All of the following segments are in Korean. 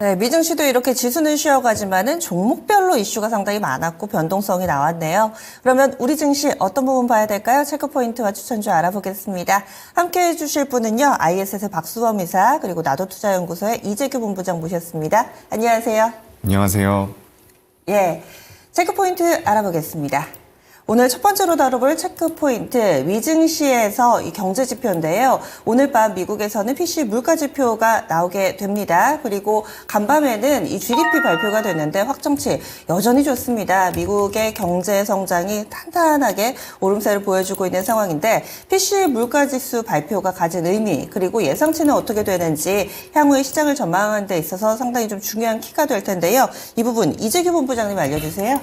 네, 미증시도 이렇게 지수는 쉬어가지만은 종목별로 이슈가 상당히 많았고 변동성이 나왔네요. 그러면 우리 증시 어떤 부분 봐야 될까요? 체크 포인트와 추천주 알아보겠습니다. 함께 해주실 분은요, ISS의 박수범 이사 그리고 나도투자연구소의 이재규 본부장 모셨습니다. 안녕하세요. 안녕하세요. 예, 체크 포인트 알아보겠습니다. 오늘 첫 번째로 다뤄볼 체크포인트, 미증시에서 이 경제지표인데요. 오늘 밤 미국에서는 PC 물가지표가 나오게 됩니다. 그리고 간밤에는 이 GDP 발표가 됐는데 확정치 여전히 좋습니다. 미국의 경제 성장이 탄탄하게 오름세를 보여주고 있는 상황인데 PC 물가지수 발표가 가진 의미, 그리고 예상치는 어떻게 되는지 향후의 시장을 전망하는 데 있어서 상당히 좀 중요한 키가 될 텐데요. 이 부분 이재규 본부장님 알려주세요.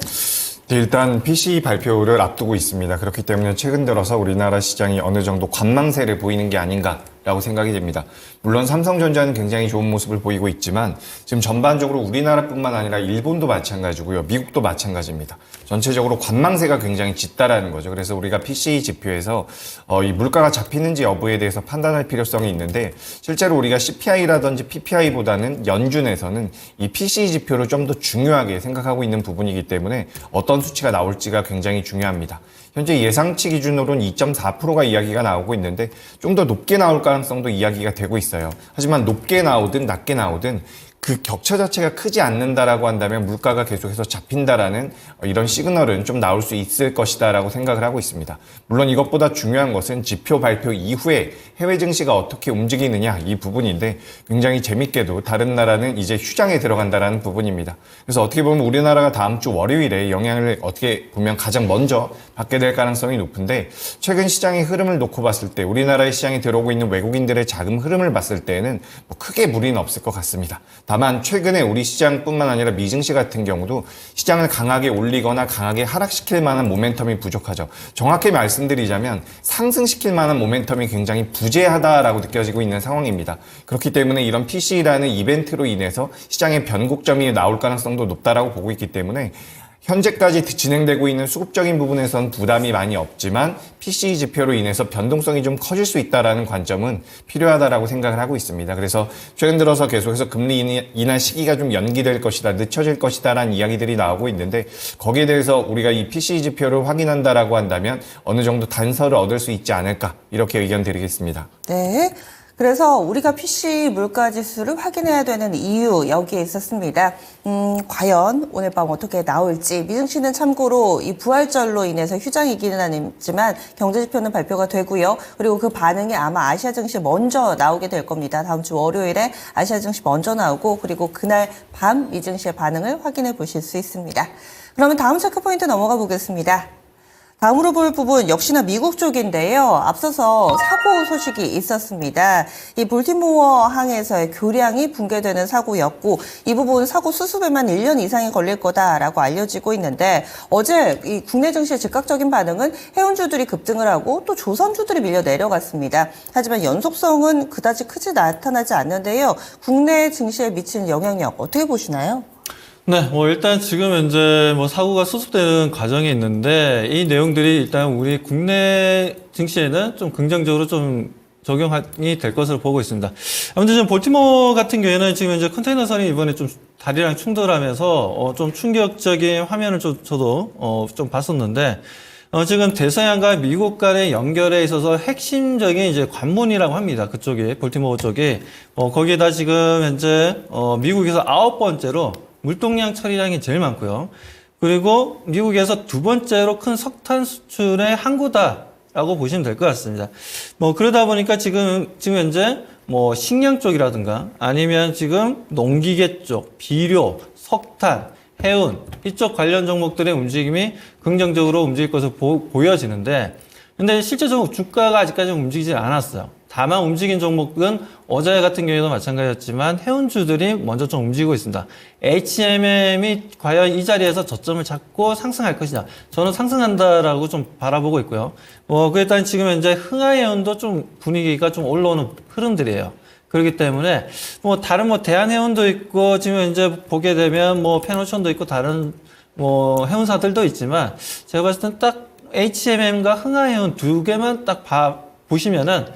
네, 일단 PCE 발표를 앞두고 있습니다. 그렇기 때문에 최근 들어서 우리나라 시장이 어느 정도 관망세를 보이는 게 아닌가라고 생각이 됩니다. 물론 삼성전자는 굉장히 좋은 모습을 보이고 있지만 지금 전반적으로 우리나라뿐만 아니라 일본도 마찬가지고요. 미국도 마찬가지입니다. 전체적으로 관망세가 굉장히 짙다라는 거죠. 그래서 우리가 PCE 지표에서 이 물가가 잡히는지 여부에 대해서 판단할 필요성이 있는데 실제로 우리가 CPI라든지 PPI보다는 연준에서는 이 PCE 지표를 좀 더 중요하게 생각하고 있는 부분이기 때문에 어떤 수치가 나올지가 굉장히 중요합니다. 현재 예상치 기준으로는 2.4%가 이야기가 나오고 있는데 좀 더 높게 나올 가능성도 이야기가 되고 있어요. 하지만 높게 나오든 낮게 나오든 그 격차 자체가 크지 않는다라고 한다면 물가가 계속해서 잡힌다라는 이런 시그널은 좀 나올 수 있을 것이다라고 생각을 하고 있습니다. 물론 이것보다 중요한 것은 지표 발표 이후에 해외 증시가 어떻게 움직이느냐 이 부분인데 굉장히 재밌게도 다른 나라는 이제 휴장에 들어간다라는 부분입니다. 그래서 어떻게 보면 우리나라가 다음 주 월요일에 영향을 어떻게 보면 가장 먼저 받게 될 가능성이 높은데 최근 시장의 흐름을 놓고 봤을 때 우리나라의 시장에 들어오고 있는 외국인들의 자금 흐름을 봤을 때는 뭐 크게 무리는 없을 것 같습니다. 다만 최근에 우리 시장뿐만 아니라 미증시 같은 경우도 시장을 강하게 올리거나 강하게 하락시킬 만한 모멘텀이 부족하죠. 정확히 말씀드리자면 상승시킬 만한 모멘텀이 굉장히 부재하다라고 느껴지고 있는 상황입니다. 그렇기 때문에 이런 PC라는 이벤트로 인해서 시장의 변곡점이 나올 가능성도 높다라고 보고 있기 때문에 현재까지 진행되고 있는 수급적인 부분에선 부담이 많이 없지만 PCE 지표로 인해서 변동성이 좀 커질 수 있다는 관점은 필요하다라고 생각을 하고 있습니다. 그래서 최근 들어서 계속해서 금리 인하 시기가 좀 연기될 것이다, 늦춰질 것이다라는 이야기들이 나오고 있는데 거기에 대해서 우리가 이 PCE 지표를 확인한다라고 한다면 어느 정도 단서를 얻을 수 있지 않을까 이렇게 의견 드리겠습니다. 네. 그래서 우리가 PC 물가지수를 확인해야 되는 이유 여기에 있었습니다. 과연 오늘 밤 어떻게 나올지. 미증시는 참고로 이 부활절로 인해서 휴장이기는 아니지만 경제지표는 발표가 되고요. 그리고 그 반응이 아마 아시아 증시 먼저 나오게 될 겁니다. 다음 주 월요일에 아시아 증시 먼저 나오고 그리고 그날 밤 미증시의 반응을 확인해 보실 수 있습니다. 그러면 다음 체크포인트 넘어가 보겠습니다. 다음으로 볼 부분 역시나 미국 쪽인데요. 앞서서 사고 소식이 있었습니다. 이 볼티모어 항에서의 교량이 붕괴되는 사고였고 이 부분 사고 수습에만 1년 이상이 걸릴 거다라고 알려지고 있는데 어제 이 국내 증시의 즉각적인 반응은 해운주들이 급등을 하고 또 조선주들이 밀려 내려갔습니다. 하지만 연속성은 그다지 크지 나타나지 않는데요. 국내 증시에 미치는 영향력 어떻게 보시나요? 네, 일단 지금 현재 사고가 수습되는 과정에 있는데 이 내용들이 일단 우리 국내 증시에는 좀 긍정적으로 좀 적용이 될 것으로 보고 있습니다. 아무튼 지금 볼티모어 같은 경우에는 지금 현재 컨테이너선이 이번에 좀 다리랑 충돌하면서 좀 충격적인 화면을 저도 좀 봤었는데 지금 대서양과 미국 간의 연결에 있어서 핵심적인 이제 관문이라고 합니다. 그쪽이 볼티모어 쪽이 거기에다 지금 현재 미국에서 9번째로 물동량 처리량이 제일 많고요. 그리고 미국에서 두 번째로 큰 석탄 수출의 항구다라고 보시면 될 것 같습니다. 그러다 보니까 지금 현재 식량 쪽이라든가 아니면 지금 농기계 쪽, 비료, 석탄, 해운 이쪽 관련 종목들의 움직임이 긍정적으로 움직일 것으로 보여지는데 근데 실제적으로 주가가 아직까지 움직이지 않았어요. 다만 움직인 종목은 어제 같은 경우에도 마찬가지였지만 해운주들이 먼저 좀 움직이고 있습니다. HMM이 과연 이 자리에서 저점을 잡고 상승할 것이냐. 저는 상승한다라고 좀 바라보고 있고요. 일단 지금 현재 흥하해운도 좀 분위기가 좀 올라오는 흐름들이에요. 그렇기 때문에 다른 대한해운도 있고 지금 현재 보게 되면 페노션도 있고 다른 해운사들도 있지만 제가 봤을 땐 딱 HMM과 흥하해운 두 개만 딱 보시면은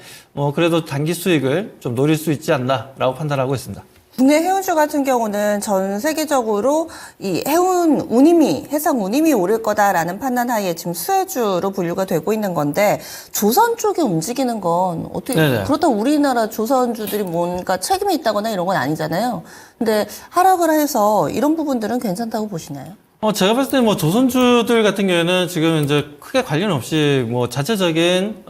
그래도 단기 수익을 좀 노릴 수 있지 않나라고 판단하고 있습니다. 국내 해운주 같은 경우는 전 세계적으로 이 해상 운임이 오를 거다라는 판단 하에 지금 수혜주로 분류가 되고 있는 건데 조선 쪽에 움직이는 건 어떻게 네네. 그렇다고 우리나라 조선주들이 뭔가 책임이 있다거나 이런 건 아니잖아요. 근데 하락을 해서 이런 부분들은 괜찮다고 보시나요? 제가 봤을 때 뭐 조선주들 같은 경우에는 지금 이제 크게 관련 없이 뭐 자체적인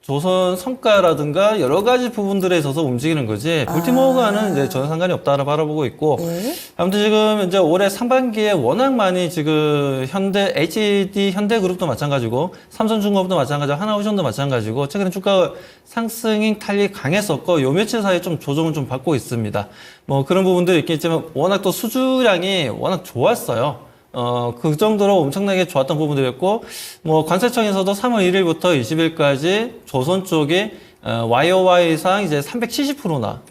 조선 성과라든가 여러 가지 부분들에 있어서 움직이는 거지 볼티모어가는 이제 전혀 상관이 없다라 바라보고 있고 아무튼 지금 이제 올해 상반기에 워낙 많이 지금 HD 현대그룹도 마찬가지고 삼성중공업도 마찬가지고 하나오션도 마찬가지고 최근에 주가 상승인 탄력이 강했었고 요 며칠 사이에 좀 조정을 좀 받고 있습니다. 뭐 그런 부분들이 있겠지만 워낙 또 수주량이 워낙 좋았어요. 그 정도로 엄청나게 좋았던 부분들이었고, 뭐, 관세청에서도 3월 1일부터 20일까지 조선 쪽에, YOY상 이제 370%나,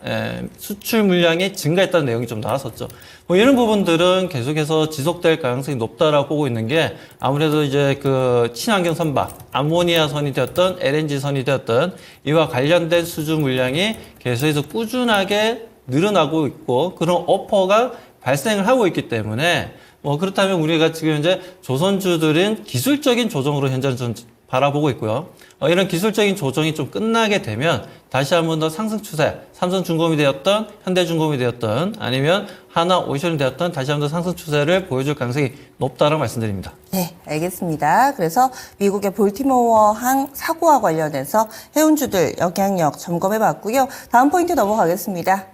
수출 물량이 증가했다는 내용이 좀 나왔었죠. 뭐, 이런 부분들은 계속해서 지속될 가능성이 높다라고 보고 있는 게, 아무래도 이제 그 친환경 선박, 암모니아 선이 되었던, LNG 선이 되었던, 이와 관련된 수주 물량이 계속해서 꾸준하게 늘어나고 있고, 그런 오퍼가 발생을 하고 있기 때문에, 뭐 그렇다면 우리가 지금 이제 조선주들은 기술적인 조정으로 현재는 좀 바라보고 있고요. 이런 기술적인 조정이 좀 끝나게 되면 다시 한 번 더 상승 추세, 삼성중공업이 되었던, 현대중공업이 되었던, 아니면 하나오션이 되었던 다시 한 번 더 상승 추세를 보여줄 가능성이 높다라고 말씀드립니다. 네, 알겠습니다. 그래서 미국의 볼티모어항 사고와 관련해서 해운주들 영향력 점검해 봤고요. 다음 포인트 넘어가겠습니다.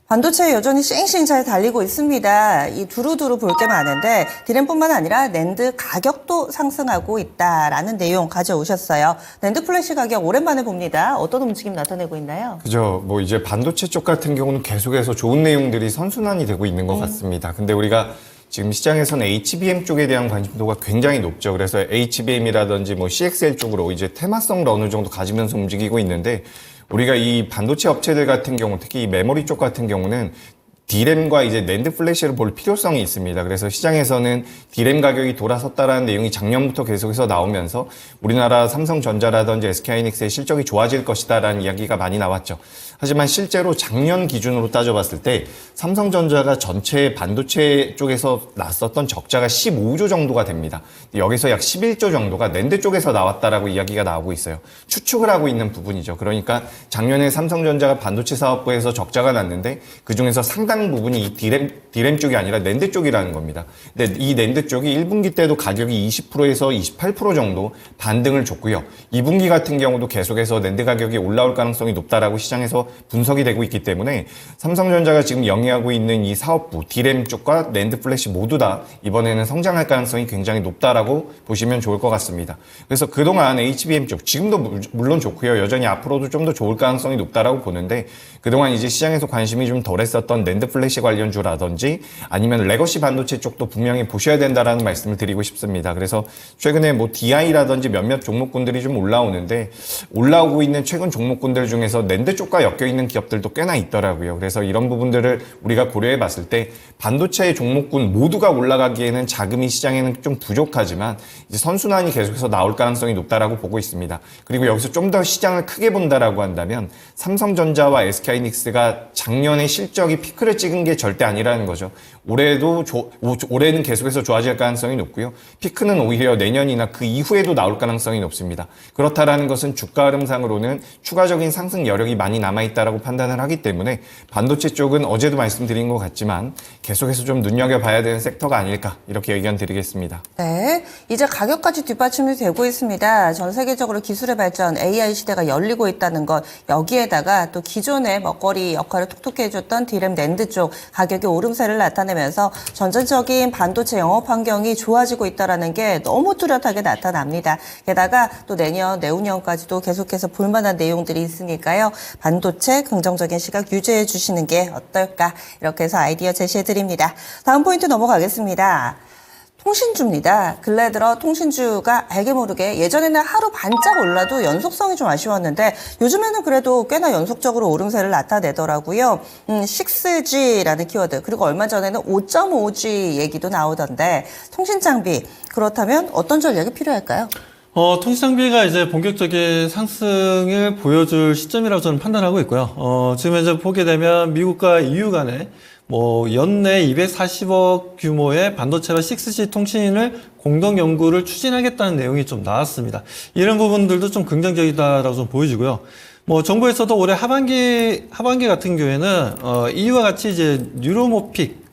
반도체 여전히 쌩쌩 잘 달리고 있습니다. 이 두루두루 볼 게 많은데 디램뿐만 아니라 낸드 가격도 상승하고 있다라는 내용 가져오셨어요. 낸드 플래시 가격 오랜만에 봅니다. 어떤 움직임 나타내고 있나요? 그죠. 뭐 이제 반도체 쪽 같은 경우는 계속해서 좋은 내용들이 선순환이 되고 있는 것 같습니다. 근데 우리가 지금 시장에서는 HBM 쪽에 대한 관심도가 굉장히 높죠. 그래서 HBM이라든지 뭐 CXL 쪽으로 이제 테마성을 어느 정도 가지면서 움직이고 있는데 우리가 이 반도체 업체들 같은 경우, 특히 이 메모리 쪽 같은 경우는 D램과 이제 낸드 플래시를 볼 필요성이 있습니다. 그래서 시장에서는 D램 가격이 돌아섰다라는 내용이 작년부터 계속해서 나오면서 우리나라 삼성전자라든지 SK하이닉스의 실적이 좋아질 것이다라는 이야기가 많이 나왔죠. 하지만 실제로 작년 기준으로 따져봤을 때 삼성전자가 전체 반도체 쪽에서 났었던 적자가 15조 정도가 됩니다. 여기서 약 11조 정도가 낸드 쪽에서 나왔다라고 이야기가 나오고 있어요. 추측을 하고 있는 부분이죠. 그러니까 작년에 삼성전자가 반도체 사업부에서 적자가 났는데 그중에서 상당 부분이 이 D램 쪽이 아니라 낸드 쪽이라는 겁니다. 근데 이 낸드 쪽이 1분기 때도 가격이 20%에서 28% 정도 반등을 줬고요. 2분기 같은 경우도 계속해서 낸드 가격이 올라올 가능성이 높다라고 시장에서 분석이 되고 있기 때문에 삼성전자가 지금 영위하고 있는 이 사업부 D램 쪽과 낸드 플래시 모두 다 이번에는 성장할 가능성이 굉장히 높다라고 보시면 좋을 것 같습니다. 그래서 그동안 HBM 쪽 지금도 물론 좋고요. 여전히 앞으로도 좀 더 좋을 가능성이 높다라고 보는데 그동안 이제 시장에서 관심이 좀 덜했었던 낸드 플래시 관련주라든지 아니면 레거시 반도체 쪽도 분명히 보셔야 된다라는 말씀을 드리고 싶습니다. 그래서 최근에 뭐 DI라든지 몇몇 종목군들이 좀 올라오는데 올라오고 있는 최근 종목군들 중에서 낸드 쪽과 엮여 있는 기업들도 꽤나 있더라고요. 그래서 이런 부분들을 우리가 고려해 봤을 때 반도체 종목군 모두가 올라가기에는 자금이 시장에는 좀 부족하지만 이제 선순환이 계속해서 나올 가능성이 높다라고 보고 있습니다. 그리고 여기서 좀 더 시장을 크게 본다라고 한다면 삼성전자와 SK하이닉스가 작년에 실적이 피크를 찍은 게 절대 아니라는 거죠. 올해는 계속해서 좋아질 가능성이 높고요. 피크는 오히려 내년이나 그 이후에도 나올 가능성이 높습니다. 그렇다라는 것은 주가 흐름상으로는 추가적인 상승 여력이 많이 남아있다라고 판단을 하기 때문에 반도체 쪽은 어제도 말씀드린 것 같지만 계속해서 좀 눈여겨봐야 되는 섹터가 아닐까 이렇게 의견 드리겠습니다. 네, 이제 가격까지 뒷받침이 되고 있습니다. 전 세계적으로 기술의 발전, AI 시대가 열리고 있다는 것, 여기에다가 또 기존의 먹거리 역할을 톡톡히 해줬던 D램 낸드 쪽 가격의 오름세를 나타내면서 전체적인 반도체 영업 환경이 좋아지고 있다는 게 너무 뚜렷하게 나타납니다. 게다가 또 내년, 내후년까지도 계속해서 볼만한 내용들이 있으니까요. 반도체 긍정적인 시각 유지해 주시는 게 어떨까 이렇게 해서 아이디어 제시해 드립니다. 다음 포인트 넘어가겠습니다. 통신주입니다. 근래 들어 통신주가 알게 모르게 예전에는 하루 반짝 올라도 연속성이 좀 아쉬웠는데 요즘에는 그래도 꽤나 연속적으로 오름세를 나타내더라고요. 6G라는 키워드 그리고 얼마 전에는 5.5G 얘기도 나오던데 통신 장비 그렇다면 어떤 전략이 필요할까요? 통신장비가 이제 본격적인 상승을 보여줄 시점이라고 저는 판단하고 있고요. 지금 이제 보게 되면 미국과 EU 간에 뭐 연내 240억 규모의 반도체와 6G 통신을 공동 연구를 추진하겠다는 내용이 좀 나왔습니다. 이런 부분들도 좀 긍정적이다라고 좀 보여지고요. 뭐 정부에서도 올해 하반기 같은 경우에는 EU와 같이 이제 뉴로모픽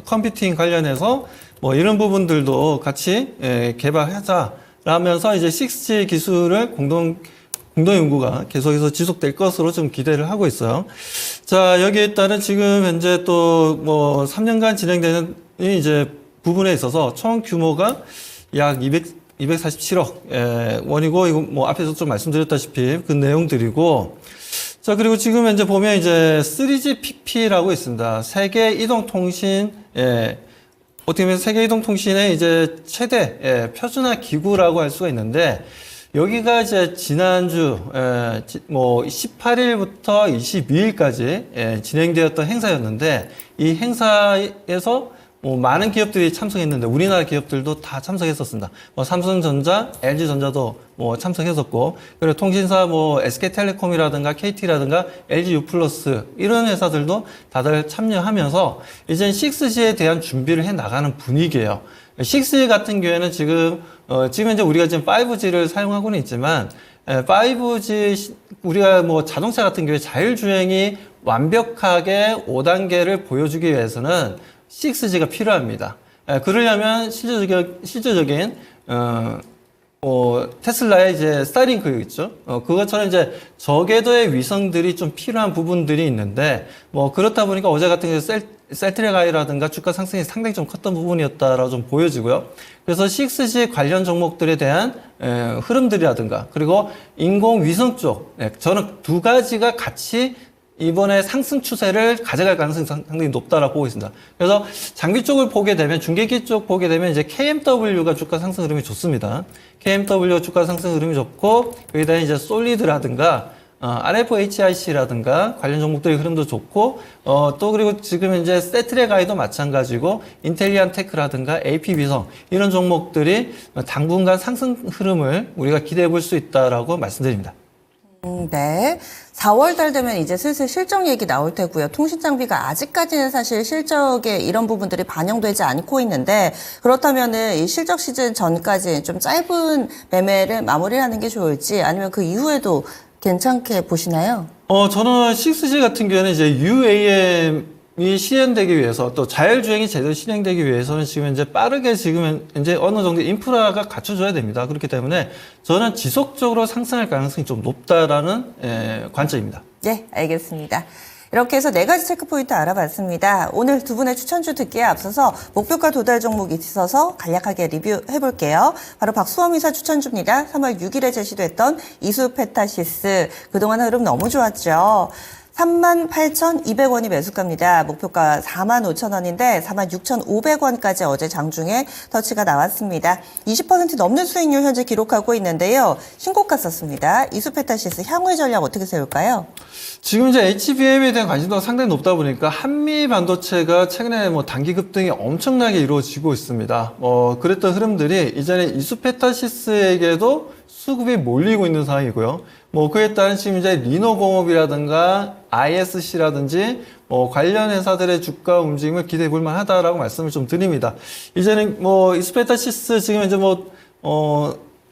컴퓨팅 관련해서 뭐 이런 부분들도 같이 개발하자라면서 이제 6G 기술을 공동 연구가 계속해서 지속될 것으로 좀 기대를 하고 있어요. 자, 여기에 따른 지금 현재 또 뭐 3년간 진행되는 이제 부분에 있어서 총 규모가 약 247억 원이고, 이거 뭐 앞에서 좀 말씀드렸다시피 그 내용들이고, 자, 그리고 지금 현재 보면 이제 3GPP라고 있습니다. 세계 이동통신, 어떻게 보면 세계 이동통신의 이제 최대 표준화 기구라고 할 수가 있는데, 여기가 이제 지난주 뭐 18일부터 22일까지 진행되었던 행사였는데, 이 행사에서 뭐 많은 기업들이 참석했는데 우리나라 기업들도 다 참석했었습니다. 뭐 삼성전자, LG전자도 뭐 참석했었고, 그리고 통신사 뭐 SK텔레콤이라든가 KT라든가 LGU+, 이런 회사들도 다들 참여하면서 이제 6G에 대한 준비를 해 나가는 분위기예요. 6G 같은 경우에는 지금 이제 우리가 지금 5G를 사용하고는 있지만, 5G 우리가 뭐 자동차 같은 경우에 자율주행이 완벽하게 5단계를 보여주기 위해서는 6G가 필요합니다. 그러려면 실질적인 테슬라의 이제 스타링크 있죠. 그것처럼 이제 저궤도의 위성들이 좀 필요한 부분들이 있는데, 뭐 그렇다 보니까 어제 같은 경우 셀트랙 아이라든가 주가 상승이 상당히 좀 컸던 부분이었다라고 좀 보여지고요. 그래서 6G 관련 종목들에 대한 흐름들이라든가, 그리고 인공위성 쪽, 저는 두 가지가 같이 이번에 상승 추세를 가져갈 가능성이 상당히 높다라고 보고 있습니다. 그래서 장비 쪽을 보게 되면, 중계기 쪽 보게 되면 이제 KMW가 주가 상승 흐름이 좋습니다. KMW 주가 상승 흐름이 좋고, 여기다 이제 솔리드라든가 RFHIC라든가 관련 종목들의 흐름도 좋고, 또 그리고 지금 이제 세트랙 아이도 마찬가지고, 인텔리안 테크라든가 AP위성, 이런 종목들이 당분간 상승 흐름을 우리가 기대해 볼 수 있다라고 말씀드립니다. 네. 4월 달 되면 이제 슬슬 실적 얘기 나올 테고요. 통신 장비가 아직까지는 사실 실적에 이런 부분들이 반영되지 않고 있는데, 그렇다면은 이 실적 시즌 전까지 좀 짧은 매매를 마무리하는 게 좋을지, 아니면 그 이후에도 괜찮게 보시나요? 저는 6G 같은 경우에는 이제 UAM이 실현되기 위해서, 또 자율주행이 제대로 실행되기 위해서는 지금 이제 빠르게 지금 이제 어느 정도 인프라가 갖춰져야 됩니다. 그렇기 때문에 저는 지속적으로 상승할 가능성이 좀 높다라는 관점입니다. 네, 알겠습니다. 이렇게 해서 4가지 체크포인트 알아봤습니다. 오늘 두 분의 추천주 듣기에 앞서서 목표가 도달 종목이 있어서 간략하게 리뷰해볼게요. 바로 박수범 이사 추천주입니다. 3월 6일에 제시됐던 이수페타시스. 그동안 흐름 너무 좋았죠. 38,200원이 매수가입니다. 목표가 45,000원인데 46,500원까지 어제 장중에 터치가 나왔습니다. 20% 넘는 수익률 현재 기록하고 있는데요. 신고가 썼습니다. 이수페타시스 향후 전략 어떻게 세울까요? 지금 이제 HBM에 대한 관심도가 상당히 높다 보니까 한미 반도체가 최근에 뭐 단기 급등이 엄청나게 이루어지고 있습니다. 그랬던 흐름들이 이전에 이수페타시스에게도 수급이 몰리고 있는 상황이고요. 뭐 그에 따른 지금 이제 리노공업이라든가 ISC라든지 관련 회사들의 주가 움직임을 기대해 볼 만하다라고 말씀을 좀 드립니다. 이제는 뭐 이수페타시스 지금 이제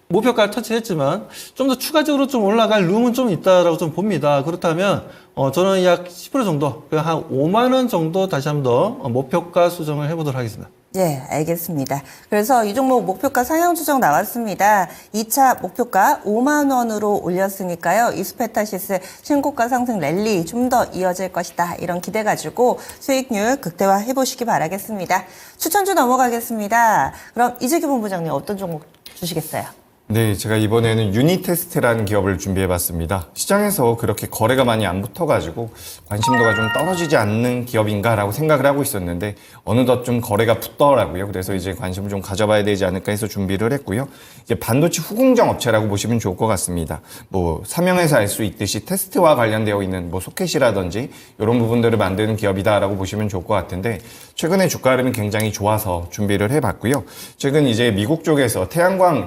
목표가를 터치했지만 좀 더 추가적으로 좀 올라갈 룸은 좀 있다라고 좀 봅니다. 그렇다면 저는 약 10% 정도, 한 5만 원 정도 다시 한번 더 목표가 수정을 해보도록 하겠습니다. 네, 알겠습니다. 그래서 이 종목 목표가 상향 조정 나왔습니다. 2차 목표가 5만 원으로 올렸으니까요. 이수페타시스 신고가 상승 랠리 좀 더 이어질 것이다. 이런 기대 가지고 수익률 극대화해 보시기 바라겠습니다. 추천주 넘어가겠습니다. 그럼 이재규 본부장님 어떤 종목 주시겠어요? 네, 제가 이번에는 유니테스트라는 기업을 준비해봤습니다. 시장에서 그렇게 거래가 많이 안 붙어가지고 관심도가 좀 떨어지지 않는 기업인가라고 생각을 하고 있었는데 어느덧 좀 거래가 붙더라고요. 그래서 이제 관심을 좀 가져봐야 되지 않을까 해서 준비를 했고요. 이제 반도체 후공정 업체라고 보시면 좋을 것 같습니다. 뭐 사명에서 알 수 있듯이 테스트와 관련되어 있는 뭐 소켓이라든지 이런 부분들을 만드는 기업이다라고 보시면 좋을 것 같은데, 최근에 주가 흐름이 굉장히 좋아서 준비를 해봤고요. 최근 이제 미국 쪽에서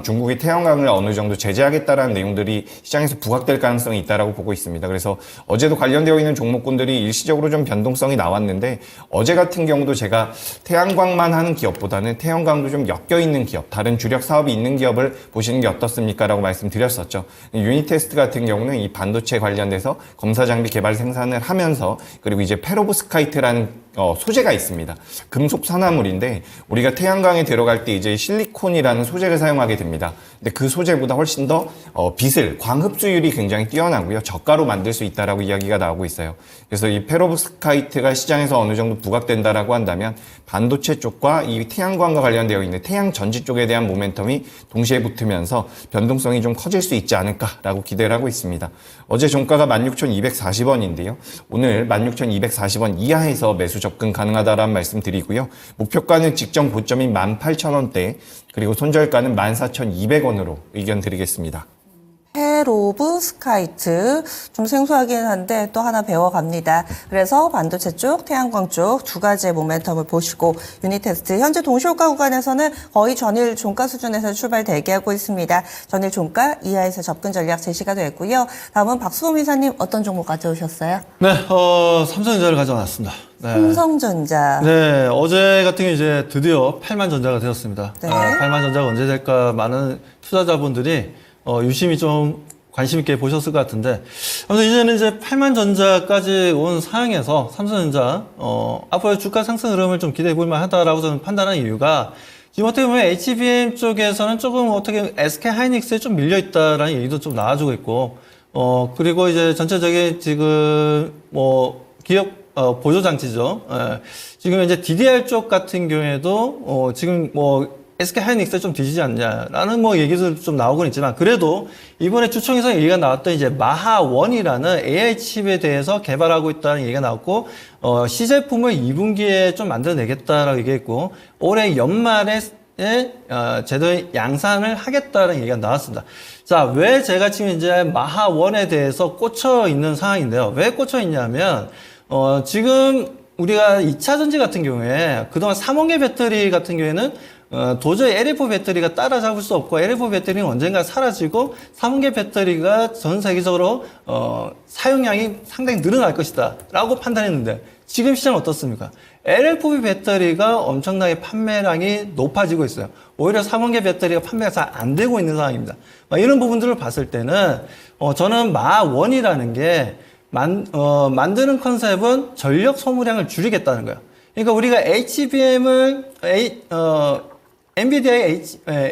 중국이 태양광 태양광을 어느 정도 제재하겠다라는 내용들이 시장에서 부각될 가능성이 있다라고 보고 있습니다. 그래서 어제도 관련되어 있는 종목군들이 일시적으로 좀 변동성이 나왔는데 어제 같은 경우도 제가 태양광만 하는 기업보다는 태양광도 좀 엮여 있는 기업, 다른 주력 사업이 있는 기업을 보시는 게 어떻습니까라고 말씀드렸었죠. 유니테스트 같은 경우는 이 반도체 관련돼서 검사 장비 개발 생산을 하면서 그리고 이제 페로브스카이트라는 소재가 있습니다. 금속 산화물인데 우리가 태양광에 들어갈 때 이제 실리콘이라는 소재를 사용하게 됩니다. 근데 그 소재보다 훨씬 더 빛을 광 흡수율이 굉장히 뛰어나고요. 저가로 만들 수 있다라고 이야기가 나오고 있어요. 그래서 이 페로브스카이트가 시장에서 어느 정도 부각된다라고 한다면 반도체 쪽과 이 태양광과 관련되어 있는 태양 전지 쪽에 대한 모멘텀이 동시에 붙으면서 변동성이 좀 커질 수 있지 않을까라고 기대를 하고 있습니다. 어제 종가가 16,240원인데요. 오늘 16,240원 이하에서 매수 접근 가능하다라는 말씀 드리고요. 목표가는 직전 고점인 18,000원대 그리고 손절가는 14,200원으로 의견 드리겠습니다. 페로브스카이트 좀 생소하긴 한데 또 하나 배워갑니다. 그래서 반도체 쪽, 태양광 쪽 두 가지의 모멘텀을 보시고 유니테스트 현재 동시호가 구간에서는 거의 전일 종가 수준에서 출발 대기하고 있습니다. 전일 종가 이하에서 접근 전략 제시가 됐고요. 다음은 박수범 이사님 어떤 종목 가져오셨어요? 네, 삼성전자를 가져왔습니다. 네. 삼성전자. 네, 어제 같은 경우 이제 드디어 8만 전자가 되었습니다. 네. 8만 전자가 언제 될까 많은 투자자분들이 유심히 좀 관심 있게 보셨을 것 같은데 아무튼 이제는 이제 8만 전자까지 온 상황에서 삼성전자 앞으로 주가 상승 흐름을 좀 기대해 볼 만하다라고 저는 판단하는 이유가 지금 어떻게 보면 HBM 쪽에서는 조금 어떻게 SK 하이닉스에 좀 밀려 있다라는 얘기도 좀 나와주고 있고 그리고 이제 전체적인 지금 기업 보조 장치죠. 지금 이제 DDR 쪽 같은 경우에도 지금 SK 하이닉스에 좀 뒤지지 않냐라는 얘기도 좀 나오곤 있지만 그래도 이번에 주총에서 얘기가 나왔던 이제 마하1이라는 AI 칩에 대해서 개발하고 있다는 얘기가 나왔고 시제품을 2분기에 좀 만들어내겠다라고 얘기했고 올해 연말에 제대로 양산을 하겠다는 얘기가 나왔습니다. 자, 왜 제가 지금 이제 마하1에 대해서 꽂혀 있는 상황인데요. 왜 꽂혀 있냐면 지금 우리가 2차 전지 같은 경우에 그동안 3원계 배터리 같은 경우에는 도저히 LFO 배터리가 따라잡을 수 없고 LFO 배터리는 언젠가 사라지고 3원계 배터리가 전 세계적으로 사용량이 상당히 늘어날 것이다 라고 판단했는데 지금 시장은 어떻습니까? LFP 배터리가 엄청나게 판매량이 높아지고 있어요. 오히려 3원계 배터리가 판매가 잘 안 되고 있는 상황입니다. 이런 부분들을 봤을 때는 저는 마하1이라는 게 만드는 컨셉은 전력 소모량을 줄이겠다는 거예요. 그러니까 우리가 HBM을 엔비디아의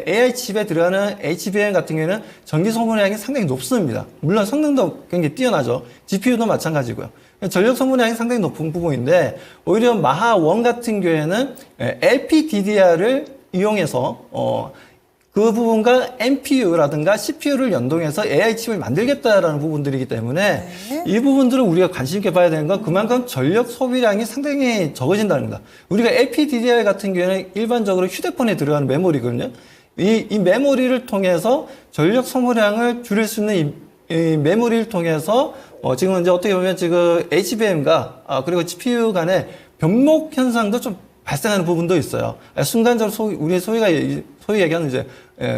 AI 칩에 들어가는 HBM 같은 경우에는 전기 소모량이 상당히 높습니다. 물론 성능도 굉장히 뛰어나죠. GPU도 마찬가지고요. 전력 소모량이 상당히 높은 부분인데 오히려 마하1 같은 경우에는 LPDDR을 이용해서 그 부분과 NPU라든가 CPU를 연동해서 AI 칩을 만들겠다라는 부분들이기 때문에 이 부분들을 우리가 관심 있게 봐야 되는 건 그만큼 전력 소비량이 상당히 적어진다는 겁니다. 우리가 LPDDR 같은 경우에는 일반적으로 휴대폰에 들어가는 메모리거든요. 이 메모리를 통해서 전력 소모량을 줄일 수 있는 이 메모리를 통해서 지금 이제 어떻게 보면 지금 HBM과 그리고 GPU 간의 병목 현상도 좀 발생하는 부분도 있어요. 순간적으로 우리 소위 얘기하는 이제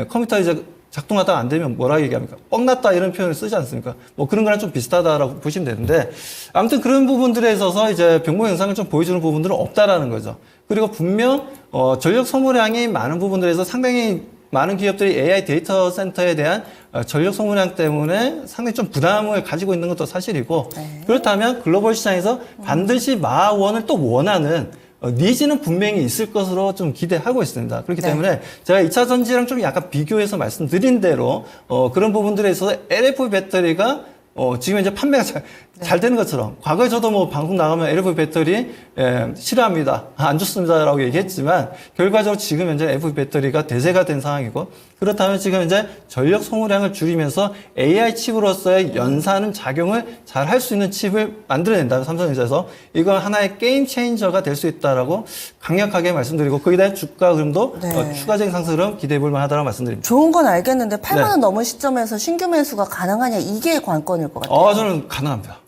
컴퓨터 이제 작동하다가 안 되면 뭐라 얘기합니까? 뻥났다 이런 표현을 쓰지 않습니까? 그런 거랑 좀 비슷하다라고 보시면 되는데 아무튼 그런 부분들에 있어서 이제 병목 현상을 좀 보여주는 부분들은 없다라는 거죠. 그리고 분명 전력 소모량이 많은 부분들에서 상당히 많은 기업들이 AI 데이터 센터에 대한 전력 소모량 때문에 상당히 좀 부담을 가지고 있는 것도 사실이고 그렇다면 글로벌 시장에서 반드시 마하1을 또 원하는 니즈는 분명히 있을 것으로 좀 기대하고 있습니다. 그렇기 때문에 제가 2차 전지랑 좀 약간 비교해서 말씀드린 대로 그런 부분들에 있어서 LFP 배터리가 지금 이제 판매가 잘 되는 것처럼 과거에 저도 방송 나가면 LFP 배터리 싫어합니다. 안 좋습니다라고 얘기했지만 결과적으로 지금 현재 LFP 배터리가 대세가 된 상황이고 그렇다면 지금 이제 전력 소모량을 줄이면서 AI 칩으로서의 연사하는 작용을 잘 할 수 있는 칩을 만들어낸다면 삼성전자에서 이건 하나의 게임 체인저가 될 수 있다라고 강력하게 말씀드리고 거기에 대한 주가 흐름도 추가적인 상승 흐름 기대해 볼 만하다고 말씀드립니다. 좋은 건 알겠는데 8만 원 넘은 시점에서 신규 매수가 가능하냐 이게 관건일 것 같아요. 저는 가능합니다.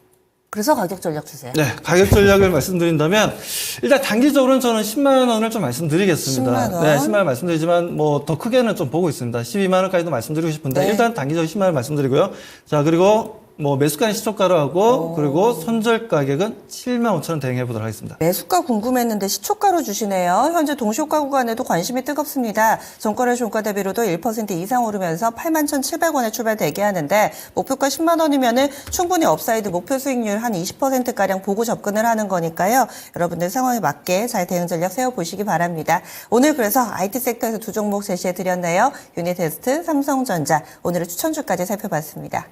그래서 가격 전략 주세요. 네, 가격 전략을 말씀드린다면 일단 단기적으로는 저는 10만 원을 좀 말씀드리겠습니다. 10만 원? 네, 10만 원 말씀드리지만 뭐 더 크게는 좀 보고 있습니다. 12만 원까지도 말씀드리고 싶은데 네. 일단 단기적으로 10만 원 말씀드리고요. 자, 그리고 뭐 매수가는 시초가로 하고 그리고 손절 가격은 7만 5천 원 대응해 보도록 하겠습니다. 매수가 궁금했는데 시초가로 주시네요. 현재 동시효과 구간에도 관심이 뜨겁습니다. 전거래 종가 대비로도 1% 이상 오르면서 81,700원에 출발 대기하는데 목표가 10만 원이면은 충분히 업사이드 목표 수익률 한 20%가량 보고 접근을 하는 거니까요. 여러분들 상황에 맞게 잘 대응 전략 세워보시기 바랍니다. 오늘 그래서 IT 섹터에서 두 종목 제시해 드렸네요. 유니테스트, 삼성전자. 오늘의 추천주까지 살펴봤습니다.